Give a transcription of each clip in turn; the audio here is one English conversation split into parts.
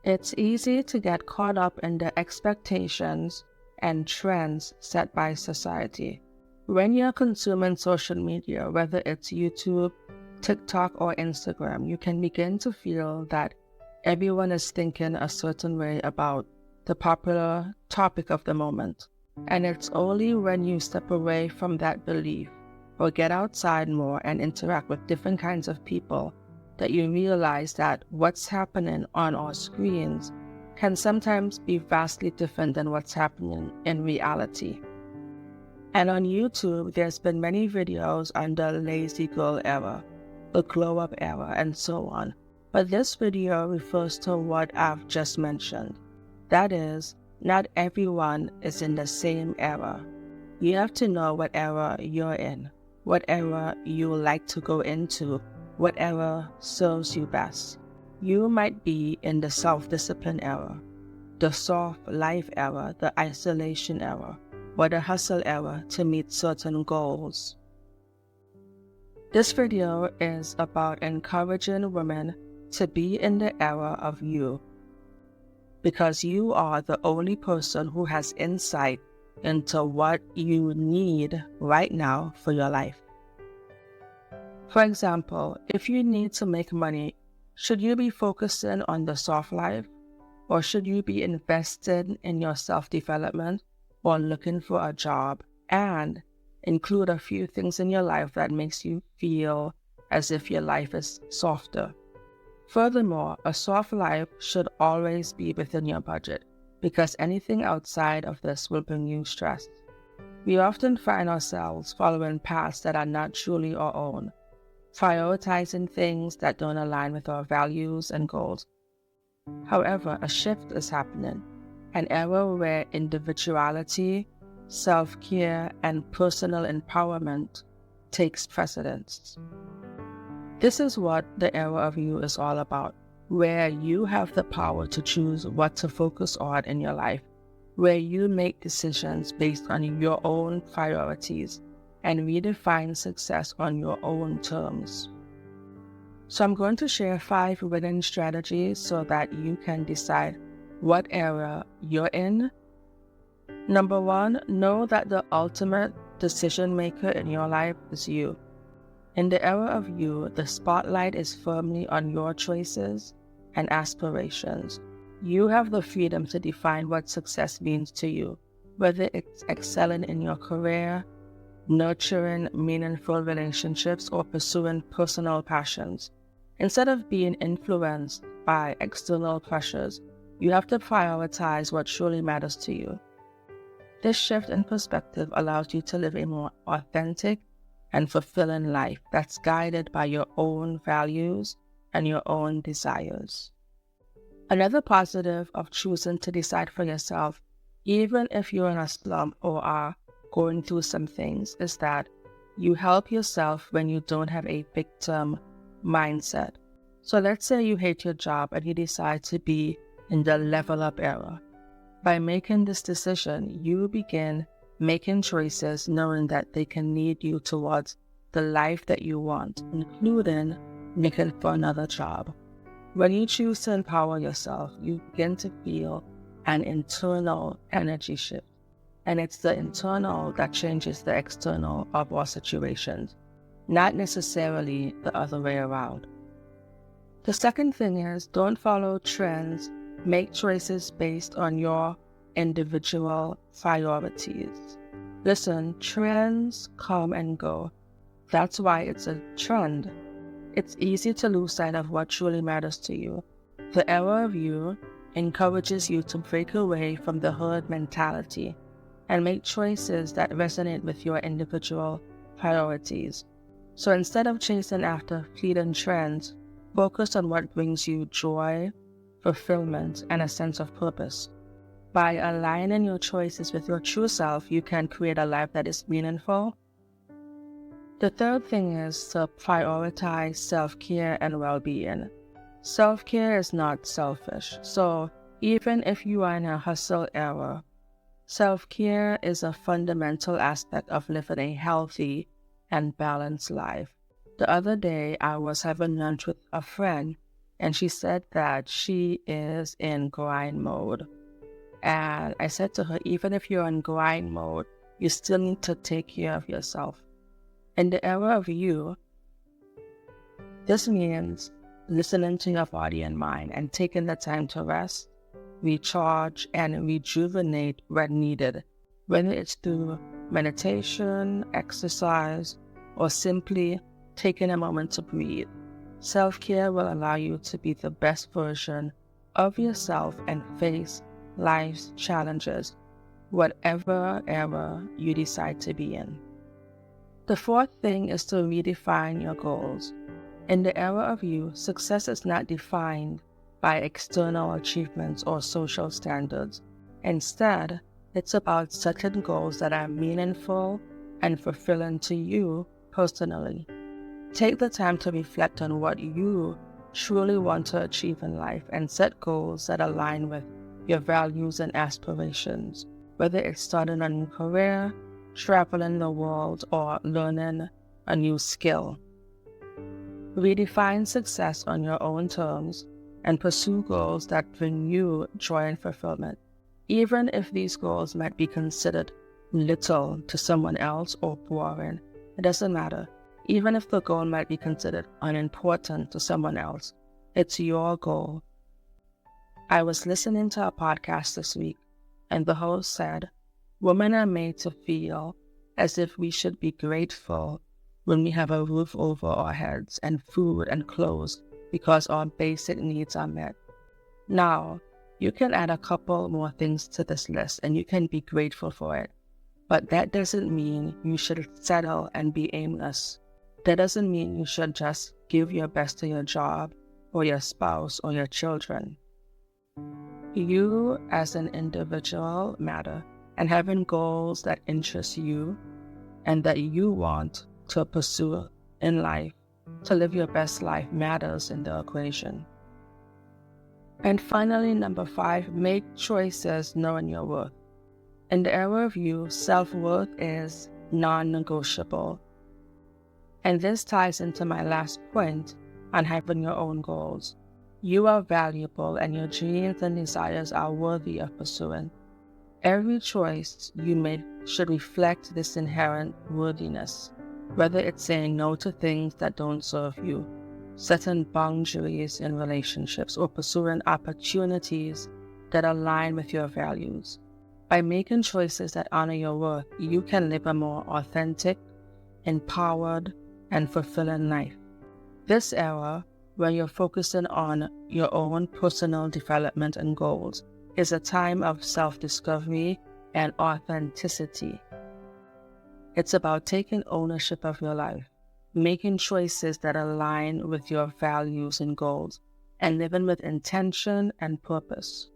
It's easy to get caught up in the expectations and trends set by society. When you're consuming social media, whether it's YouTube, TikTok, or Instagram, you can begin to feel that everyone is thinking a certain way about the popular topic of the moment. And it's only when you step away from that belief or get outside more and interact with different kinds of people that you realize that what's happening on our screens can sometimes be vastly different than what's happening in reality. And on YouTube, there's been many videos on the lazy girl era, the glow up era, and so on. But this video refers to what I've just mentioned. That is, not everyone is in the same era. You have to know what era you're in, what era you like to go into, what era serves you best. You might be in the self-discipline era, the soft life era, the isolation era, or the hustle era to meet certain goals. This video is about encouraging women to be in the era of you, because you are the only person who has insight into what you need right now for your life. For example, if you need to make money, should you be focusing on the soft life, or should you be invested in your self-development or looking for a job and include a few things in your life that makes you feel as if your life is softer? Furthermore, a soft life should always be within your budget, because anything outside of this will bring you stress. We often find ourselves following paths that are not truly our own, prioritizing things that don't align with our values and goals. However, a shift is happening, an era where individuality, self-care, and personal empowerment takes precedence. This is what the era of you is all about, where you have the power to choose what to focus on in your life, where you make decisions based on your own priorities and redefine success on your own terms. So I'm going to share 5 winning strategies so that you can decide what era you're in. Number 1, know that the ultimate decision maker in your life is you. In the era of you, the spotlight is firmly on your choices and aspirations. You have the freedom to define what success means to you, whether it's excelling in your career, nurturing meaningful relationships, or pursuing personal passions. Instead of being influenced by external pressures, you have to prioritize what truly matters to you. This shift in perspective allows you to live a more authentic and fulfilling life that's guided by your own values and your own desires. Another positive of choosing to decide for yourself, even if you're in a slump or are going through some things, is that you help yourself when you don't have a victim mindset. So let's say you hate your job and you decide to be in the level up era. By making this decision, you begin making choices knowing that they can lead you towards the life that you want, including looking for another job. When you choose to empower yourself, you begin to feel an internal energy shift. And it's the internal that changes the external of our situations, not necessarily the other way around. The second thing is, don't follow trends. Make choices based on your individual priorities. Listen, trends come and go. That's why it's a trend. It's easy to lose sight of what truly matters to you. The era of you encourages you to break away from the herd mentality and make choices that resonate with your individual priorities. So instead of chasing after fleeting trends, focus on what brings you joy, fulfillment, and a sense of purpose. By aligning your choices with your true self, you can create a life that is meaningful. The third thing is to prioritize self-care and well-being. Self-care is not selfish, so even if you are in a hustle era, self-care is a fundamental aspect of living a healthy and balanced life. The other day, I was having lunch with a friend, and she said that she is in grind mode. And I said to her, even if you're in grind mode, you still need to take care of yourself. In the era of you, this means listening to your body and mind and taking the time to rest, recharge, and rejuvenate when needed, whether it's through meditation, exercise, or simply taking a moment to breathe. Self-care will allow you to be the best version of yourself and face life's challenges, whatever era you decide to be in. The fourth thing is to redefine your goals. In the era of you, success is not defined by external achievements or social standards. Instead, it's about setting goals that are meaningful and fulfilling to you personally. Take the time to reflect on what you truly want to achieve in life and set goals that align with your values and aspirations, whether it's starting a new career, traveling the world, or learning a new skill. Redefine success on your own terms and pursue goals that bring you joy and fulfillment. Even if these goals might be considered little to someone else or boring, it doesn't matter. Even if the goal might be considered unimportant to someone else, it's your goal. I was listening to a podcast this week, and the host said, women are made to feel as if we should be grateful when we have a roof over our heads and food and clothes because our basic needs are met. Now, you can add a couple more things to this list and you can be grateful for it. But that doesn't mean you should settle and be aimless. That doesn't mean you should just give your best to your job or your spouse or your children. You as an individual matter, and having goals that interest you and that you want to pursue in life, to live your best life, matters in the equation. And finally, number 5, make choices knowing your worth. In the era of you, self-worth is non-negotiable. And this ties into my last point on having your own goals. You are valuable and your dreams and desires are worthy of pursuing. Every choice you make should reflect this inherent worthiness, whether it's saying no to things that don't serve you, setting boundaries in relationships, or pursuing opportunities that align with your values. By making choices that honor your worth, you can live a more authentic, empowered, and fulfilling life. This era, when you're focusing on your own personal development and goals, is a time of self-discovery and authenticity. It's about taking ownership of your life, making choices that align with your values and goals, and living with intention and purpose.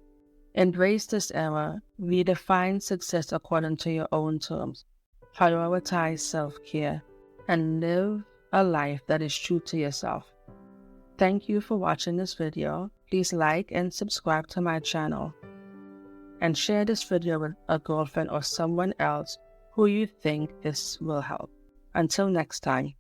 Embrace this era, redefine success according to your own terms, prioritize self-care, and live a life that is true to yourself. Thank you for watching this video. Please like and subscribe to my channel. And share this video with a girlfriend or someone else who you think this will help. Until next time.